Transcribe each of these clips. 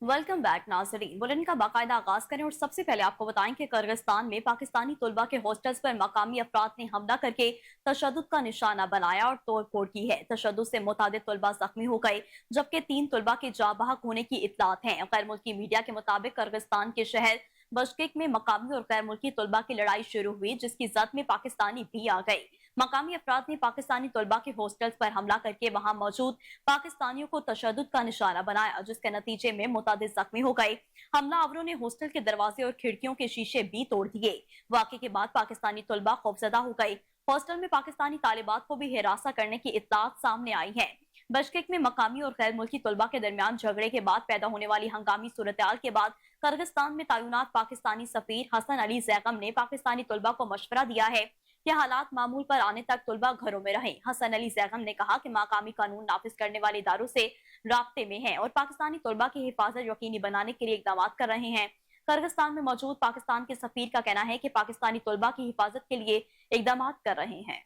Welcome back नाजरीन। Bulletin का बाकायदा आगाज करें और सबसे पहले आपको बताएं कि किर्गिस्तान में पाकिस्तानी तलबा के हॉस्टल्स पर मकामी अफराद ने हमला करके तशद्दुद का निशाना बनाया और तोड़ फोड़ की है। तशद्दुद से मुतादिद तलबा जख्मी हो गए, जबकि 3 तलबा के जाँ बहक होने की इतलात हैं। गैर मुल्की मीडिया के मुताबिक किर्गिस्तान के शहर बशकेक में मकामी और गैर मुल्की तलबा की लड़ाई शुरू हुई, जिसकी जद में पाकिस्तानी भी आ गए। मकामी अफराद ने पाकिस्तानी तलबा के हॉस्टल्स पर हमला करके वहां मौजूद पाकिस्तानियों को तशद्दुद का निशाना बनाया, जिसके नतीजे में मुतादिद जख्मी हो गए। हमलावरों ने हॉस्टल के दरवाजे और खिड़कियों के शीशे भी तोड़ दिए। वाक़े के बाद पाकिस्तानी तलबा खौफजदा हो गए। हॉस्टल में पाकिस्तानी तालिबात को भी हिरासा करने की इत्तलात सामने आई है। बशकेक में मकामी और गैर मुल्की तलबा के दरमियान झगड़े के बाद पैदा होने वाली हंगामी सूरत-ए-हाल के बाद किर्गिस्तान में तैनात पाकिस्तानी सफीर हसन अली जैगम ने पाकिस्तानी तलबा को मशवरा दिया है कि हालात मामूल पर आने तक तलबा घरों में रहें। हसन अली जैगम ने कहा कि मकामी कानून नाफिज करने वाले इदारों से राब्ते में हैं और पाकिस्तानी तलबा की हिफाजत यकीनी बनाने के लिए इकदाम कर रहे हैं। किर्गिस्तान में मौजूद पाकिस्तान के सफीर का कहना है कि पाकिस्तानी तलबा की हिफाजत के लिए इकदाम कर रहे हैं।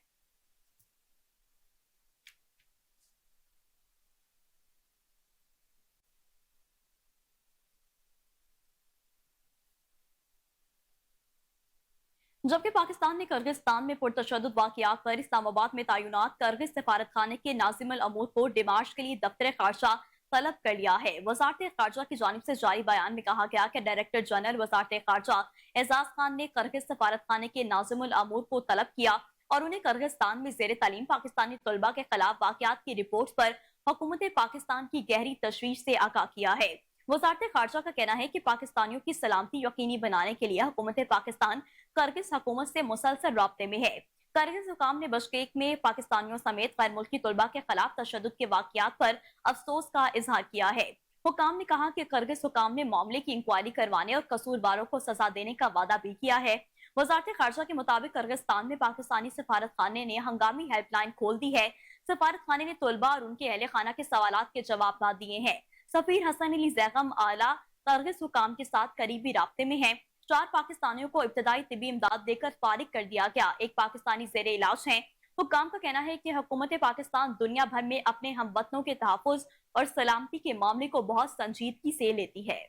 जबकि पाकिस्तान ने किर्गिस्तान में पुरतशद्दुद वाक़यात पर इस्लामाबाद में तैनात किर्गिज सफारत खाने के नाज़िमुल अमूर को डिमाश के लिए दफ्तर खारजा तलब कर लिया है। वज़ारत खारजा की जानिब से जारी बयान में कहा गया कि डायरेक्टर जनरल वज़ारत खारजा एजाज खान ने किर्गिज सफारत खाने के नाज़िमुल अमूर को तलब किया और उन्हें किर्गिस्तान में ज़ेर तालीम पाकिस्तानी तलबा के खिलाफ वाक़यात की रिपोर्ट पर हुकूमत पाकिस्तान की गहरी तशवीश से आगाह किया है। वज़ारत खारजा का कहना है कि पाकिस्तानियों की सलामती यकीनी बनाने के लिए हुकूमत पाकिस्तान किर्गिज हुकूमत से मुसलसल राब्ते में है। किर्गिज हुकाम ने बशकेक में पाकिस्तानियों समेत गैर मुल्की तलबा के खिलाफ तशद्दुद के वाक़यात पर अफसोस का इजहार किया है। हुकाम ने कहा कि किर्गिज हुकाम ने मामले की इंक्वायरी करवाने और कसूरवारों को सजा देने का वादा भी किया है। वज़ारत खारजा के मुताबिक किर्गिस्तान में पाकिस्तानी सफारत खाने ने हंगामी हेल्पलाइन खोल दी है। सफारत खाने ने तलबा और उनके अहले खाना के सवालात के जवाब दिए हैं। सफीर हसन अली जैगम आला किर्गिज हुकाम के साथ करीबी राब्ते में है। 4 पाकिस्तानियों को इब्तदाई तिबी इमदाद देकर फारिग कर दिया गया। एक पाकिस्तानी जेरे इलाज है। हुकाम का कहना है कि हुकूमत पाकिस्तान दुनिया भर में अपने हमवतनों के तहफ़्फ़ुज़ और सलामती के मामले को बहुत संजीदगी से लेती है।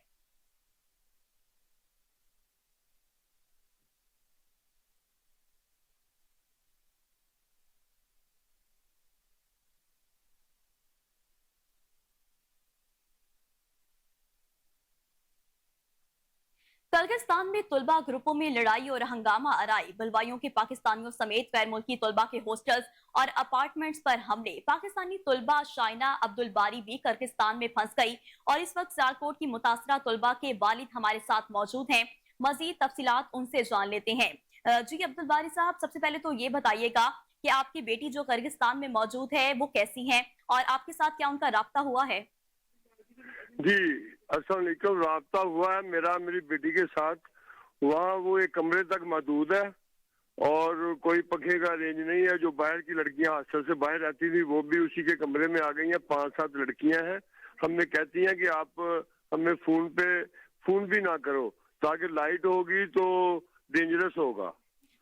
किर्गिस्तान में तलबा ग्रुपों में लड़ाई और हंगामा आराई। बलवाइयों के पाकिस्तानियों समेत गैर मुल्की तलबा के हॉस्टल्स और अपार्टमेंट्स पर हमले। पाकिस्तानी तलबा शाइना अब्दुल बारी भी किर्गिस्तान में फंस गई और इस वक्त सियालकोट की मुतासरा तलबा के वालिद हमारे साथ मौजूद हैं। मजीद तफसीलात उनसे जान लेते हैं। जी अब्दुल बारी साहब, सबसे पहले तो ये बताइएगा कि आपकी बेटी जो किर्गिस्तान में मौजूद है वो कैसी है और आपके साथ क्या उनका राब्ता हुआ है? जी, अस्सलाम वालेकुम। राब्ता हुआ है मेरा मेरी बेटी के साथ। वहाँ वो एक कमरे तक महदूद है और कोई पंखे का रेंज नहीं है। जो बाहर की लड़कियां हॉस्टल से बाहर रहती थी वो भी उसी के कमरे में आ गई हैं। 5-7 लड़कियां हैं। हमें कहती हैं कि आप हमें फोन भी ना करो, ताकि लाइट होगी तो डेंजरस होगा,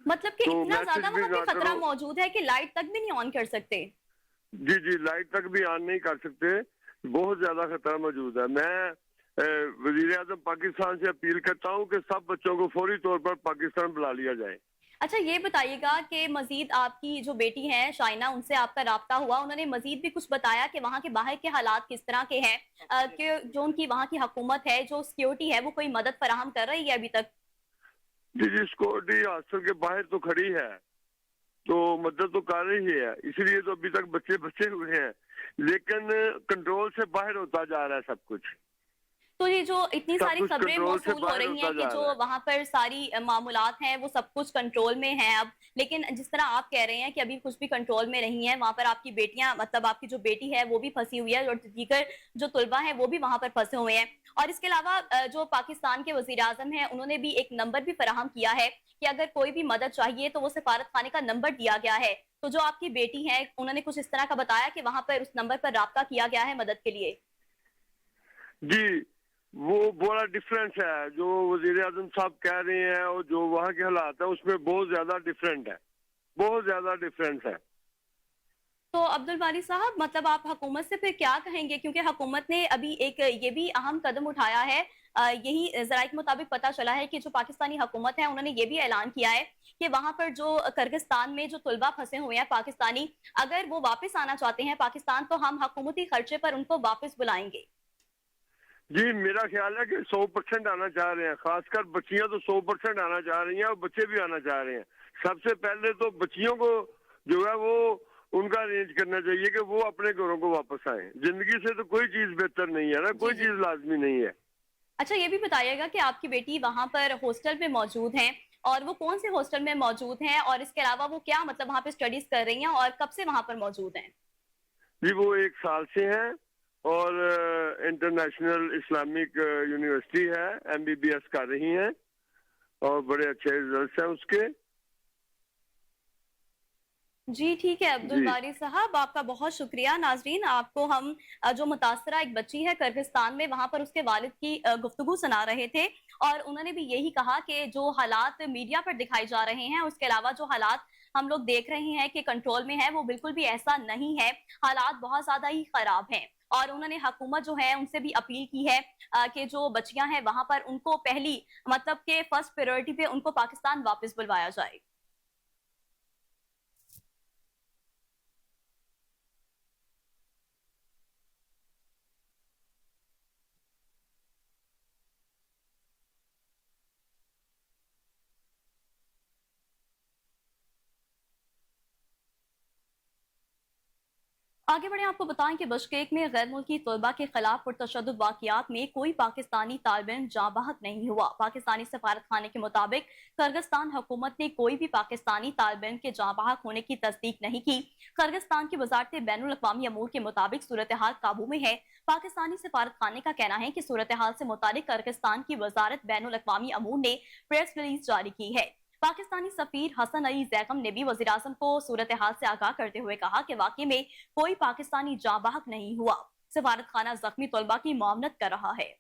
मतलब कि तो इतना ज्यादा मैसेज भी वहां पे ना खतरा करो। मौजूद है कि लाइट तक भी नहीं ऑन कर सकते। जी जी, लाइट तक भी ऑन नहीं कर सकते। बहुत ज्यादा खतरा मौजूद है। मैं वजीर आजम पाकिस्तान से अपील करता हूँ कि सब बच्चों को फौरी तौर पर पाकिस्तान बुला लिया जाए। अच्छा, ये बताइएगा कि मजीद आपकी जो बेटी है शाइना, उनसे आपका राब्ता हुआ? उन्होंने मजीद भी कुछ बताया कि वहाँ के बाहर के हालात किस तरह के हैं, कि जो उनकी वहाँ की हुकूमत है, जो सिक्योरिटी है, वो कोई मदद फराहम कर रही है अभी तक? जी जी, सिक्योरिटी हॉस्टल के बाहर तो खड़ी है, तो मदद तो कर रही है। इसलिए तो अभी तक बच्चे बचे हुए हैं, लेकिन कंट्रोल से बाहर होता जा रहा है सब कुछ। तो ये जो इतनी सब सारी कुछ खबरें कंट्रोल से मौसूल हो बाहर रही होता हैं कि जा जो रहा है। वहां पर सारी मामूलात हैं वो सब कुछ कंट्रोल में है अब, लेकिन जिस तरह आप कह रहे हैं कि अभी कुछ भी कंट्रोल में नहीं है, वहां पर आपकी बेटियां, मतलब आपकी जो बेटी है वो भी फंसी हुई है और दीगर जो तुलबा हैं वो भी वहां पर फंसे हुए हैं। और इसके अलावा जो पाकिस्तान के वजीर आजम है, उन्होंने भी एक नंबर भी फराहम किया है कि अगर कोई भी मदद चाहिए तो वो सफारत खाने का नंबर दिया गया है। तो जो आपकी बेटी है, उन्होंने कुछ इस तरह का बताया कि वहां पर उस नंबर पर राब्ता किया गया है मदद के लिए? जी, वो बड़ा डिफरेंस है जो वजीर आजम साहब कह रहे हैं और जो वहाँ के हालात है, उसमें बहुत ज्यादा डिफरेंट है। बहुत ज्यादा डिफरेंस है। तो अब्दुल बारी साहब, मतलब आप हुकूमत से फिर क्या कहेंगे? क्योंकि हुकूमत ने अभी एक ये भी अहम कदम उठाया है। यही ज़राए के मुताबिक पता चला है कि जो पाकिस्तानी हुकूमत है, उन्होंने ये भी ऐलान किया है कि वहाँ पर जो किर्गिस्तान में जो तुलबा फँसे हुए हैं पाकिस्तानी, अगर वो वापस आना चाहते हैं पाकिस्तान, तो हम हुकूमती खर्चे पर उनको वापस बुलाएँगे। जी, मेरा ख्याल है कि 100% आना चाह रहे हैं, खासकर बच्चियां तो 100% आना चाह रही हैं और बच्चे भी आना चाह रहे हैं। सबसे पहले तो बच्चियों को जो है वो उनका अरेंज करना चाहिए कि वो अपने घरों को वापस आए। जिंदगी से तो कोई चीज बेहतर नहीं है ना, जी, कोई जी। चीज लाजमी नहीं है। अच्छा, ये भी बताइएगा कि आपकी बेटी वहाँ पर हॉस्टल में मौजूद हैं, और वो कौन से हॉस्टल में मौजूद हैं, और इसके अलावा वो क्या मतलब वहाँ पे स्टडीज़ कर रही हैं और कब से वहाँ पर मौजूद हैं? जी, वो 1 साल से हैं और इंटरनेशनल इस्लामिक यूनिवर्सिटी है, MBBS कर रही हैं और बड़े अच्छे रिजल्ट्स हैं उसके। जी, ठीक है अब्दुल जी। बारी साहब, आपका बहुत शुक्रिया। नाज़रीन, आपको हम जो मुतासरा एक बच्ची है किर्गिस्तान में, वहाँ पर उसके वालिद की गुफ्तगू सुना रहे थे, और उन्होंने भी यही कहा कि जो हालात मीडिया पर दिखाए जा रहे हैं, उसके अलावा जो हालात हम लोग देख रहे हैं कि कंट्रोल में है, वो बिल्कुल भी ऐसा नहीं है। हालात बहुत ज़्यादा ही खराब हैं, और उन्होंने हुकूमत जो है, उनसे भी अपील की है कि जो बच्चियाँ हैं वहाँ पर, उनको पहली मतलब के फर्स्ट प्रायोरिटी पे उनको पाकिस्तान वापस बुलवाया जाए। आगे बढ़े, आपको बताएं कि बशकेक में गैर मुल्की तलबा के खिलाफ पुरतशद्दुद वाकयात में कोई पाकिस्तानी तालिब जाँ बहक नहीं हुआ। पाकिस्तानी सफारत खाने के मुताबिक किर्गिस्तान हुकूमत ने कोई भी पाकिस्तानी तालिब के जाँ बहक होने की तस्दीक नहीं की। किर्गिस्तान की वजारत बैनुल अक़वामी अमूर के मुताबिक सूरत हाल काबू में है। पाकिस्तानी सफारत खाने का कहना है कि सूरत हाल से मुतालिक किर्गिस्तान की वजारत बैनुल अक़वामी अमूर ने प्रेस रिलीज जारी की है। पाकिस्तानी सफीर हसन अली जैगम ने भी वजीर-आज़म को सूरत हाल से आगाह करते हुए कहा कि वाकई में कोई पाकिस्तानी जाँ बहक नहीं हुआ। सफारत खाना जख्मी तलबा की मुआवनत कर रहा है।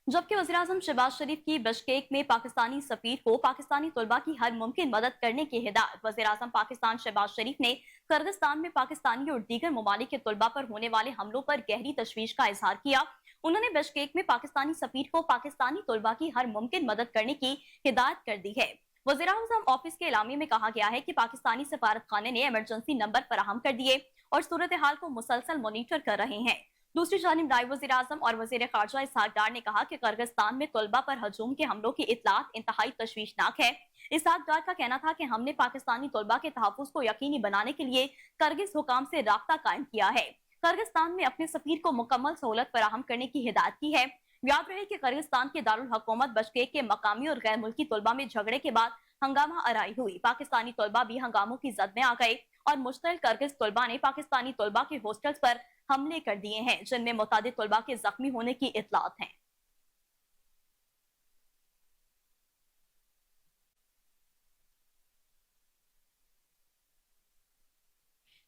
जबकि वज़ीर-आज़म शहबाज शरीफ की बशकेक में पाकिस्तानी सफीर को पाकिस्तानी तलबा की हर मुमकिन मदद करने की हिदायत। वज़ीर-आज़म पाकिस्तान शहबाज शरीफ ने किर्गिस्तान में पाकिस्तानी और दीगर ममालिक के तलबा पर होने वाले हमलों पर गहरी तशवीश का इजहार किया। उन्होंने बशकेक में पाकिस्तानी सफीर को पाकिस्तानी तलबा की हर मुमकिन मदद करने की हिदायत कर दी है। वज़ीर-आज़म ऑफिस के एलामी में कहा गया है कि पाकिस्तानी सफारत खाने ने इमरजेंसी नंबर फराहम कर दिए और सूरत हाल को मुसलसल मॉनिटर कर रहे हैं। दूसरी जानिब नायब वज़ीर आज़म और वज़ीर ख़ारजा इसहाक डार ने कहा कि किर्गिस्तान में तलबा पर हजूम के हमलों की इतलात इंतहाई तशवीशनाक है। इसहाक डार का कहना था कि हमने पाकिस्तानी तलबा के तहफ़्फ़ुज़ को यकीनी बनाने के लिए किर्गिज़ हुकाम से राब्ता कायम किया है। किर्गिस्तान में अपने सफ़ीर को मुकम्मल सहूलत फराहम करने की हिदायत की है। याद रहे कि किर्गिस्तान के दारुल हुकूमत बशकेक के मकामी और गैर मुल्की तलबा में झगड़े के बाद हंगामा आराई हुई। पाकिस्तानी तलबा भी हंगामों की जद में आ गए और मुश्तल किर्गिज़ तलबा ने पाकिस्तानी तलबा के हॉस्टल्स पर हमले कर दिए हैं, जिनमें मुतादिद तलबा के जख्मी होने की इतलात हैं।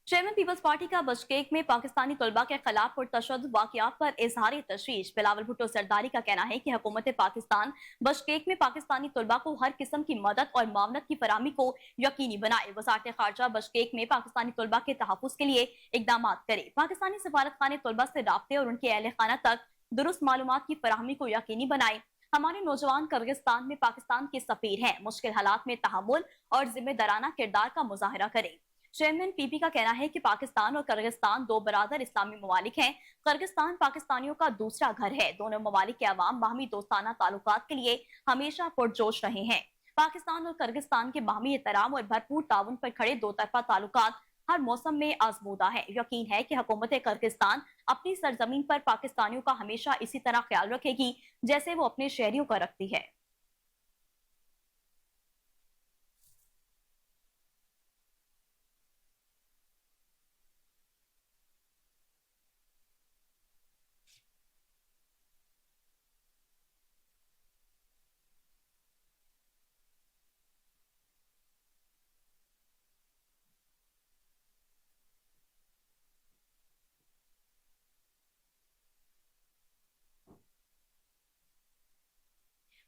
चेयरमैन पीपल्स पार्टी का बशकेक में पाकिस्तानी तलबा के खिलाफ पुरतशद्दुद वाकयात पर इजहार तशवीश। बिलावल भुट्टो सरदारी का कहना है कि हुकूमत पाकिस्तान बशकेक में पाकिस्तानी तलबा को हर किस्म की मदद और मामलत की फराहमी को यकीनी बनाए। वजारत खारजा बशकेक में पाकिस्तानी तलबा के तहफ़्फ़ुज़ के लिए इकदाम करे। पाकिस्तानी सफारत खाने तलबा से राब्ते और उनके अहल खाना तक दुरुस्त मालूमात की फराहमी को यकीनी बनाए। हमारे नौजवान किर्गिस्तान में पाकिस्तान के सफीर हैं, मुश्किल हालात में तहम्मुल और जिम्मेदाराना किरदार का मुजाहरा करें। चेयरमैन पीपी का कहना है कि पाकिस्तान और किर्गिस्तान दो बरादर इस्लामी ममालिक हैं। किर्गिस्तान पाकिस्तानियों का दूसरा घर है। दोनों ममालिक के अवाम बाहमी दोस्ताना ताल्लुकात के लिए हमेशा पुरजोश रहे हैं। पाकिस्तान और किर्गिस्तान के बाहमी एहतराम और भरपूर ताउन पर खड़े दो तरफा ताल्लुकात हर मौसम में आजमूदा है। यकीन है कि हुकूमत किर्गिस्तान अपनी सरजमीन पर पाकिस्तानियों का हमेशा इसी तरह ख्याल रखेगी जैसे वो अपने शहरियों का रखती है।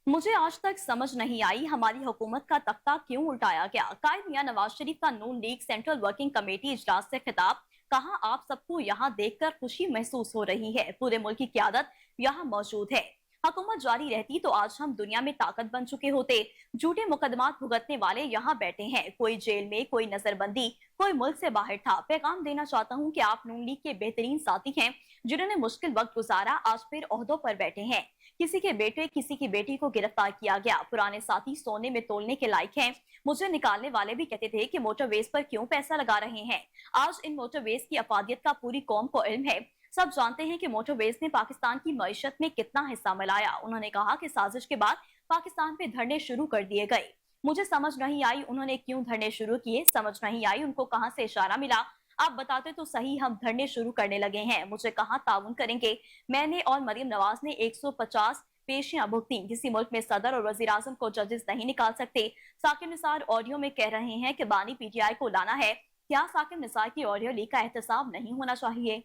मुझे आज तक समझ नहीं आई हमारी हुकूमत का तख्ता क्यों उल्टाया गया। कायद मियां नवाज शरीफ का नून लीग सेंट्रल वर्किंग कमेटी इजलास से खिताब, कहा आप सबको यहाँ देखकर खुशी महसूस हो रही है, पूरे मुल्क की क़यादत यहाँ मौजूद है। हुकूमत जारी रहती तो आज हम दुनिया में ताकत बन चुके होते। झूठे मुकदमात भुगतने वाले यहाँ बैठे हैं, कोई जेल में, कोई नजरबंदी, कोई मुल्क से बाहर था। पैगाम देना चाहता हूँ कि आप नून लीग के बेहतरीन साथी हैं, जिन्होंने मुश्किल वक्त गुजारा, आज फिर ओहदों पर बैठे हैं। किसी के बेटे, किसी की बेटी को गिरफ्तार किया गया, पुराने साथी सोने में तोलने के लायक हैं। मुझे निकालने वाले भी कहते थे कि मोटरवेज पर क्यों पैसा लगा रहे हैं। आज इन मोटरवेज की अफादियत का पूरी कौम को इल्म है। सब जानते हैं कि मोटरवेज ने पाकिस्तान की मईशत में कितना हिस्सा मिलाया। उन्होंने कहा कि साजिश के बाद पाकिस्तान पे धरने शुरू कर दिए गए। मुझे समझ नहीं आई उन्होंने क्यों धरने शुरू किए, समझ नहीं आई उनको कहां से इशारा मिला। आप बताते तो सही, हम धरने शुरू करने लगे हैं। मुझे कहां ताउन करेंगे। मैंने और मरियम नवाज ने 150 पेशियां भुगती। किसी मुल्क में सदर और वजीर आजम को जजेस नहीं निकाल सकते। साकिब निसार ऑडियो में कह रहे हैं कि बानी पीटीआई को लाना है। क्या साकिब निसार की ऑडियो लीक का एहतसाब नहीं होना चाहिए?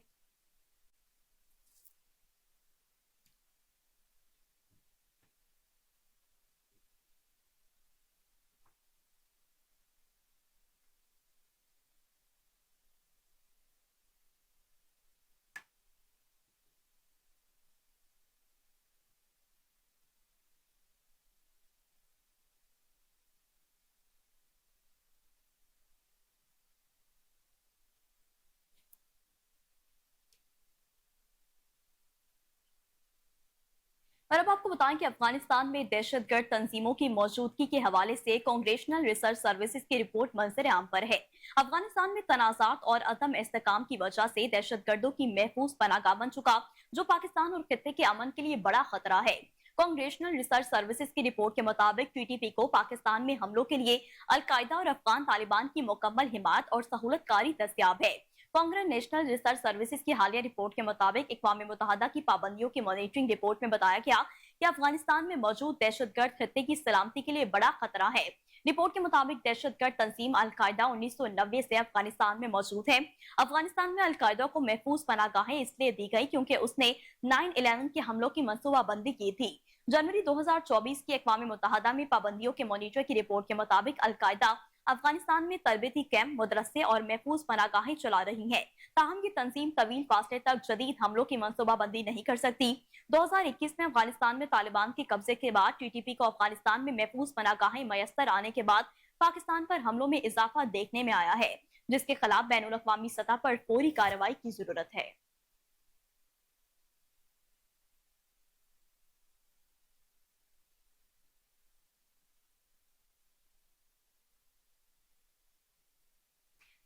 और अब आपको बताएं कि अफगानिस्तान में दहशतगर्द तंजीमों की मौजूदगी के हवाले से कांग्रेशनल रिसर्च सर्विसेज की रिपोर्ट मंजर आम पर है। अफगानिस्तान में तनाजात और अदम इस्तेकाम की वजह से दहशतगर्दों की महफूज पनागाह बन चुका, जो पाकिस्तान और खित्ते के अमन के लिए बड़ा खतरा है। कांग्रेशनल रिसर्च सर्विसेज की रिपोर्ट के मुताबिक टीटीपी को पाकिस्तान में हमलों के लिए अलकायदा और अफगान तालिबान की मुकम्मल हिमायत और सहूलतकारी दस्तियाब है। कांग्रेस नेशनल रिसर्च सर्विसेज की हालिया रिपोर्ट के मुताबिक अक़वाम मुत्तहिदा की पाबंदियों की मॉनिटरिंग रिपोर्ट में बताया गया कि अफगानिस्तान में मौजूद दहशतगर्द खित्ते की सलामती के लिए बड़ा खतरा है। रिपोर्ट के मुताबिक दहशतगर्द तंजीम अलकायदा 1990 से अफगानिस्तान में मौजूद है। अफगानिस्तान में अलकायदा को महफूज पनागाहें इसलिए दी गई क्योंकि उसने 9/11 के हमलों की मनसूबाबंदी की थी। जनवरी 2024 की अक़वाम मुत्तहिदा में पाबंदियों के मॉनिटर की रिपोर्ट के मुताबिक अलकायदा अफगानिस्तान में तरबती कैंप, मदरसे और महफूज पनागाहें चला रही है। ताहम ये तंजीम तवील फासले तक जदीद हमलों की मनसूबाबंदी नहीं कर सकती। 2021 में अफगानिस्तान में तालिबान के कब्जे के बाद टीटीपी को अफगानिस्तान में महफूज पनागाहें मयसर आने के बाद पाकिस्तान पर हमलों में इजाफा देखने में आया है, जिसके खिलाफ बैनुल अक़वामी सतह पर फौरी कार्रवाई की जरूरत है।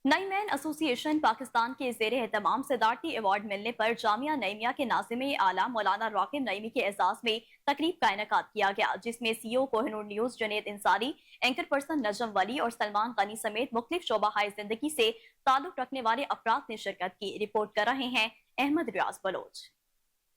नई मैन एसोसिएशन पाकिस्तान के ज़ेरे एहतमाम सदारती अवार्ड मिलने पर जामिया नईमिया के नाज़िम आला मौलाना राकिब नईमी के एजाज में तकरीब का इनेकाद किया गया, जिसमें CEO Kohinoor news Junaid इंसारी, anchor person नजम वली और सलमान गनी समेत मुख्तलिफ शोबाहाए जिंदगी से ताल्लुक रखने वाले अफराद ने शिरकत की। रिपोर्ट कर रहे हैं अहमद रियाज बलोच।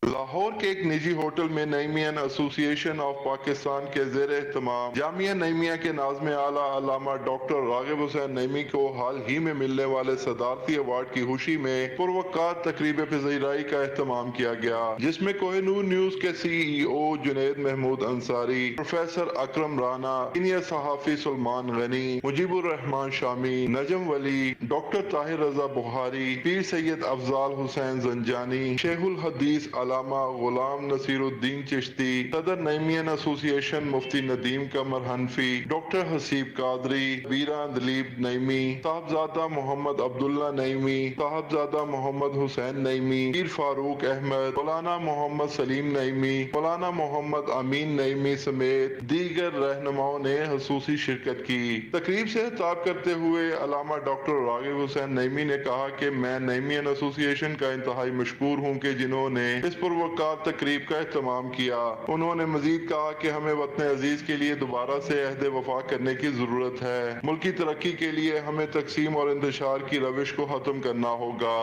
लाहौर के एक निजी होटल में नईमियन एसोसिएशन ऑफ पाकिस्तान के ज़ेर एहतमाम जामिया नईमिया के नाज़िम आला अल्लामा डॉक्टर रागिब हुसैन नईमी को हाल ही में मिलने वाले सदारती अवार्ड की खुशी में पुरवकार तकरीब पज़ीराई का एहतमाम किया गया, जिसमें कोहिनूर न्यूज के CEO जुनैद महमूद अंसारी, प्रोफेसर अकरम राना, सीनियर सहाफ़ी सलमान गनी, मुजीबुर रहमान शामी, नजम वली, डॉक्टर ताहिर रजा बुखारी, पीर सैयद अफजाल हुसैन जंजानी, शेखुल हदीस गुलाम नसीरुद्दीन चिश्ती, सदर नईमियन एसोसिएशन मुफ्ती नदीम कमर हनफी, डॉक्टर हसीब कादरी, वीरा दलीब नईमी, साहबजादा मोहम्मद अब्दुल्ला नईमी, साहबजादा मोहम्मद हुसैन नईमी, पीर फारूक अहमद, मौलाना मोहम्मद सलीम नईमी, मौलाना मोहम्मद अमीन नईमी समेत दीगर रहनुमाओं ने खसूसी शिरकत की। तकरीब से खिताब करते हुए अल्लामा डॉक्टर रागिब हुसैन नईमी ने कहा कि मैं नईमियन एसोसिएशन का इंतहाई मशकूर हूँ कि जिन्होंने इस पुरवकार तकरीब का एहतमाम किया। उन्होंने मजीद कहा कि हमें वतन अजीज के लिए दोबारा से अहद वफा करने की जरूरत है। मुल्क की तरक्की के लिए हमें तकसीम और इंतशार की रविश को खत्म करना होगा।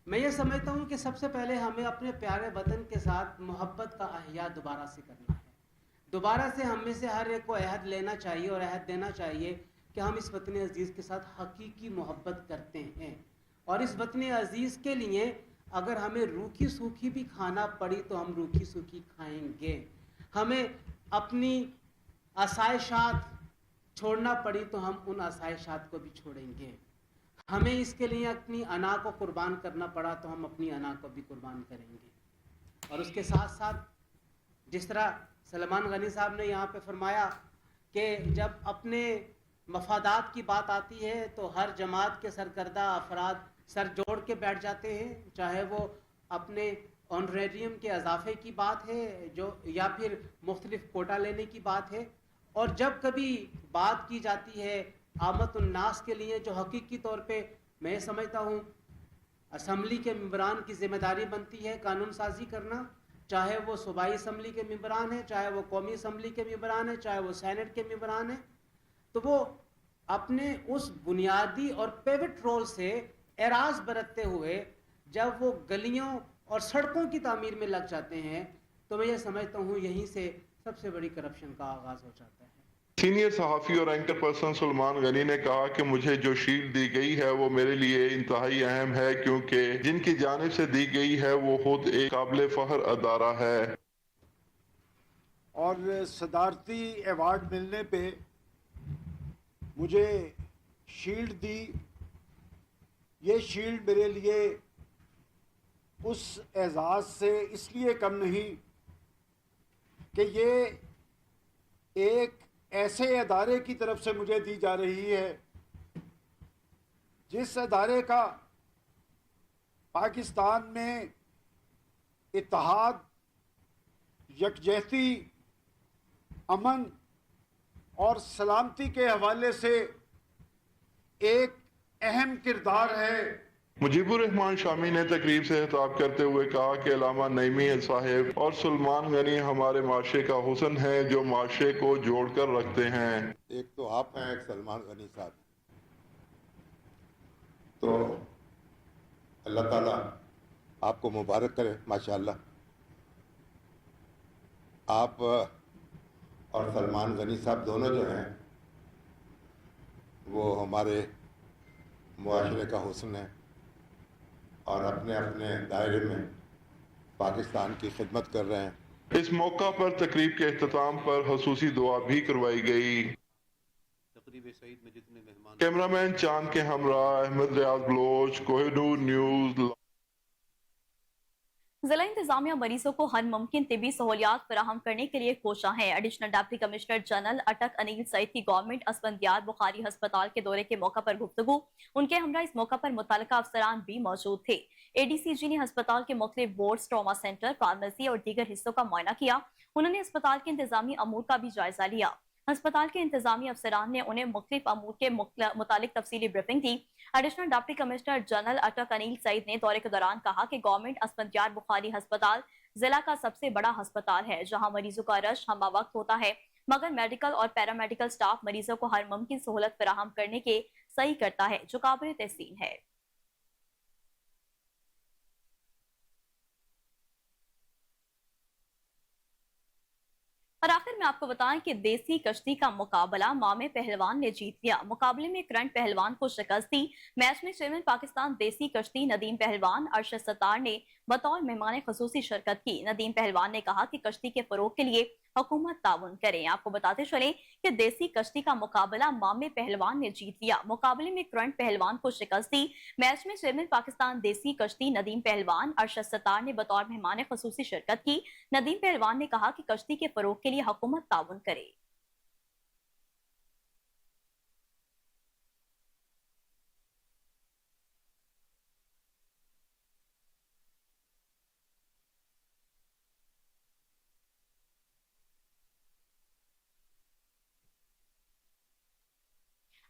मैं ये समझता हूँ कि सबसे पहले हमें अपने प्यारे वतन के साथ मोहब्बत का अहिया दोबारा से करना है। दोबारा से हम में से हर एक को अहद लेना चाहिए और अहद देना चाहिए कि हम इस वतन अजीज़ के साथ हकीकी मोहब्बत करते हैं, और इस वतन अजीज़ के लिए अगर हमें रूखी सूखी भी खाना पड़ी तो हम रूखी सूखी खाएंगे। हमें अपनी आसाइशात छोड़ना पड़ी तो हम उन आसाइशात को भी छोड़ेंगे। हमें इसके लिए अपनी अना को कुर्बान करना पड़ा तो हम अपनी अना को भी कुर्बान करेंगे। और उसके साथ साथ जिस तरह सलमान गनी साहब ने यहाँ पे फरमाया कि जब अपने मफादात की बात आती है तो हर जमात के सरकर्दा अफराद सर जोड़ के बैठ जाते हैं, चाहे वो अपने ऑनरेरियम के इजाफे की बात है जो या फिर मुख्तलिफ कोटा लेने की बात है। और जब कभी बात की जाती है आमत उन्नास के लिए, जो हकीकी तौर पे मैं समझता हूँ असम्बली के मेंबरान की जिम्मेदारी बनती है कानून साजी करना, चाहे वो सूबाई असम्बली के मेंबरान हैं, चाहे वो कौमी असम्बली के मेंबरान हैं, चाहे वो सेनेट के मेंबरान हैं, तो वो अपने उस बुनियादी और पिवट रोल से एराज बरतते हुए जब वो गलियों और सड़कों की तामीर में लग जाते हैं तो मैं ये समझता हूँ यहीं से सबसे बड़ी करप्शन का आगाज़ हो जाता है। सीनियर सहाफ़ी और एंकर पर्सन सलमान गनी ने कहा कि मुझे जो शील्ड दी गई है वो मेरे लिए इंतहाई अहम है, क्योंकि जिनकी जानिब से दी गई है वो खुद एक काबिल फ़ख्र अदारा है। और सदारती अवार्ड मिलने पे मुझे शील्ड दी। ये शील्ड मेरे लिए उस एजाज़ से इसलिए कम नहीं कि ये एक ऐसे अदारे की तरफ से मुझे दी जा रही है जिस अदारे का पाकिस्तान में इत्तेहाद, यकजहती, अमन और सलामती के हवाले से एक अहम किरदार है। मुजीबुर रहमान शामी ने तकरीब से खिताब करते हुए कहा कि अल्लामा नईमी साहिब और सलमान गनी हमारे माशरे का हुस्न है जो माशरे को जोड़ कर रखते हैं। एक तो आप हैं, एक सलमान गनी साहब। तो अल्लाह ताला आपको मुबारक करे, माशाअल्लाह। आप और सलमान गनी साहब दोनों जो हैं वो हमारे मुआशरे का हुस्न है और अपने अपने दायरे में पाकिस्तान की खिदमत कर रहे हैं। इस मौका पर तकरीब के इख्तिताम पर खसूसी दुआ भी करवाई गई। तकरीब सईद में जितने मेहमान, कैमरामैन चांद के हमरा अहमद रियाज बलोच, कोहिनूर न्यूज। जिला इंतजामिया मरीजों को हर मुमकिन तिबी सहूलियात फराहम करने के लिए कोशा है। एडिशनल डिप्टी कमिश्नर जनरल अटक अनील सईद की गवर्नमेंट अस्पंदियार बुखारी अस्पताल के दौरे के मौका पर गुफ्तगू। उनके हमरा इस मौका पर मुतल्लिका अफसरान भी मौजूद थे। ADCG ने अस्पताल के मुख्तलिफ वार्ड्स, ट्रॉमा सेंटर, फार्मेसी और दीगर हिस्सों का मुआयना किया। उन्होंने अस्पताल के इंतजामी अमूर का भी जायजा लिया। अस्पताल के इंतजामी अफसरान ने उन्हें मुख्तलिफ अमूर के मुतालिक तफसीली ब्रीफिंग दी। एडिशनल डिप्टी कमिश्नर जनरल अटक अनील सईद ने दौरे के दौरान कहा कि गवर्नमेंट अस्पंदियार बुखारी अस्पताल जिला का सबसे बड़ा अस्पताल है जहां मरीजों का रश हमा वक्त होता है, मगर मेडिकल और पैरामेडिकल स्टाफ मरीजों को हर मुमकिन सहूलत फराहम करने के सही करता है, जो काबिल तहसीन है। और आखिर में आपको बताएं कि देसी कश्ती का मुकाबला मामे पहलवान ने जीत लिया। मुकाबले में करंट पहलवान को शिकस्त दी। मैच में चेयरमैन पाकिस्तान देसी कश्ती नदीम पहलवान अरशद सत्तार ने बतौर मेहमान खसूसी शिरकत की। नदीम पहलवान ने कहा कि कश्ती के फरोग के लिए हुकूमत ताउन करें। आपको बताते चले कि देसी कश्ती का मुकाबला मामे पहलवान ने जीत लिया। मुकाबले में करंट पहलवान को शिकस्त दी। मैच में चेयरमैन पाकिस्तान देसी कश्ती नदीम पहलवान अरशद सत्तार ने बतौर मेहमान खसूसी शिरकत की। नदीम पहलवान ने कहा कि कश्ती के फरोग के लिए हुकूमत ताउन करे।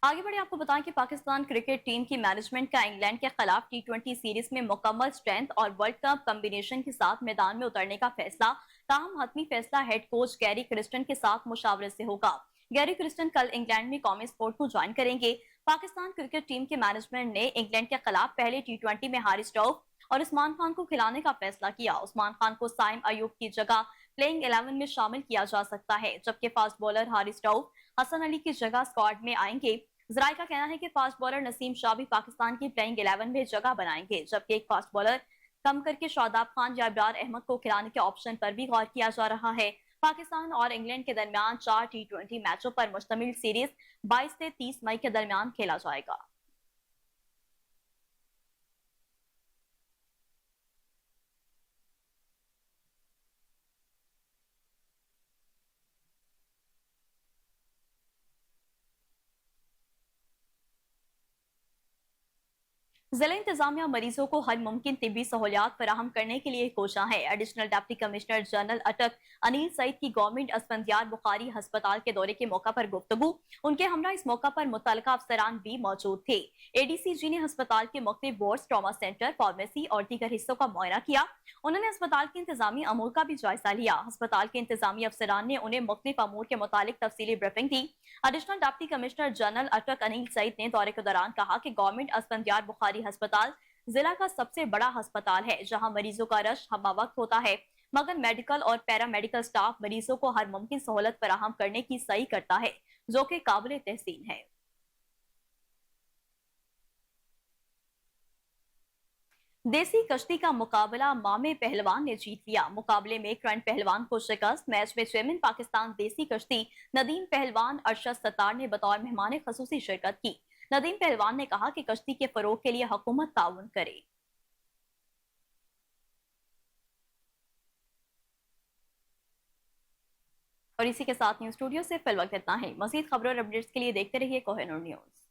आगे बढ़े आपको बताएं कि पाकिस्तान क्रिकेट टीम की मैनेजमेंट का इंग्लैंड के खिलाफ T20 सीरीज में मुकम्मल स्ट्रेंथ और वर्ल्ड कप कॉम्बिनेशन के साथ मैदान में उतरने का फैसला, ताहम हतमी फैसला हेड कोच गैरी क्रिस्टन के साथ मुशावरे से होगा। गैरी क्रिस्टन कल इंग्लैंड में कौमी स्पोर्ट को ज्वाइन करेंगे। पाकिस्तान क्रिकेट टीम के मैनेजमेंट ने इंग्लैंड के खिलाफ पहले T20 में हारिस रऊफ और उस्मान खान को खिलाने का फैसला किया। उस्मान खान को साइम अयूब की जगह प्लेइंग 11 में शामिल किया जा सकता है, जबकि फास्ट बॉलर हारिस रऊफ हसन अली की जगह स्क्वाड में आएंगे। जराये का कहना है कि फास्ट बॉलर नसीम शाह भी पाकिस्तान की प्लेइंग 11 में जगह बनाएंगे, जबकि एक फास्ट बॉलर कम करके शादाब खान या इब्रार अहमद को खिलाने के ऑप्शन पर भी गौर किया जा रहा है। पाकिस्तान और इंग्लैंड के दरमियान 4 T20 मैचों पर मुश्तमिल सीरीज 22 से 30 मई के दरमियान खेला जाएगा। जिला इंतजामिया मरीजों को हर मुमकिन तिब्बी सहूलियात फराहम करने के लिए कोशा है। एडिशनल डिप्टी कमिश्नर जनरल अटक अनिल सईद की गवर्नमेंट अस्पंदियार बुखारी अस्पताल के दौरे के मौका पर गुफ्तगू। उनके हमरा इस मौका पर मुतल्लिका अफसरान भी मौजूद थे। ADCG ने अस्पताल के मुख्तलिफ वार्ड्स, ट्रॉमा सेंटर, फार्मेसी और दीगर हिस्सों का मुआयना किया। उन्होंने अस्पताल के इंतजामी अमूर का भी जायजा लिया। अस्पताल के इंतजामी अफसरान ने उन्हें मुख्तलिफ अमूर के मुतालिक तफसीली ब्रीफिंग दी। एडिशनल डिप्टी कमिश्नर जनरल अटक अनिल सईद ने दौरे के दौरान कहा कि गवर्नमेंट अस्पंदियार बुखारी अस्पताल जिला का सबसे बड़ा अस्पताल है, जहां मरीजों का रश हमा वक्त होता है, मगर मेडिकल और पैरामेडिकल स्टाफ मरीजों को हर मुमकिन सहूलत फराहम करने की सही करता है, जो कि काबिल तहसीन है। देसी कश्ती का मुकाबला मामे पहलवान ने जीत लिया। मुकाबले में करंट पहलवान को शिकस्त। मैच में चेयरमैन पाकिस्तान देसी कश्ती नदीम पहलवान अरशद सत्तार ने बतौर मेहमान खसूसी शिरकत की। नदीम पहलवान ने कहा कि कश्ती के फरोग के लिए हुकूमत ताउन करे। और इसी के साथ न्यूज स्टूडियो से फिल वक्त इतना है। मजीद खबरों और अपडेट्स के लिए देखते रहिए कोहिनूर न्यूज।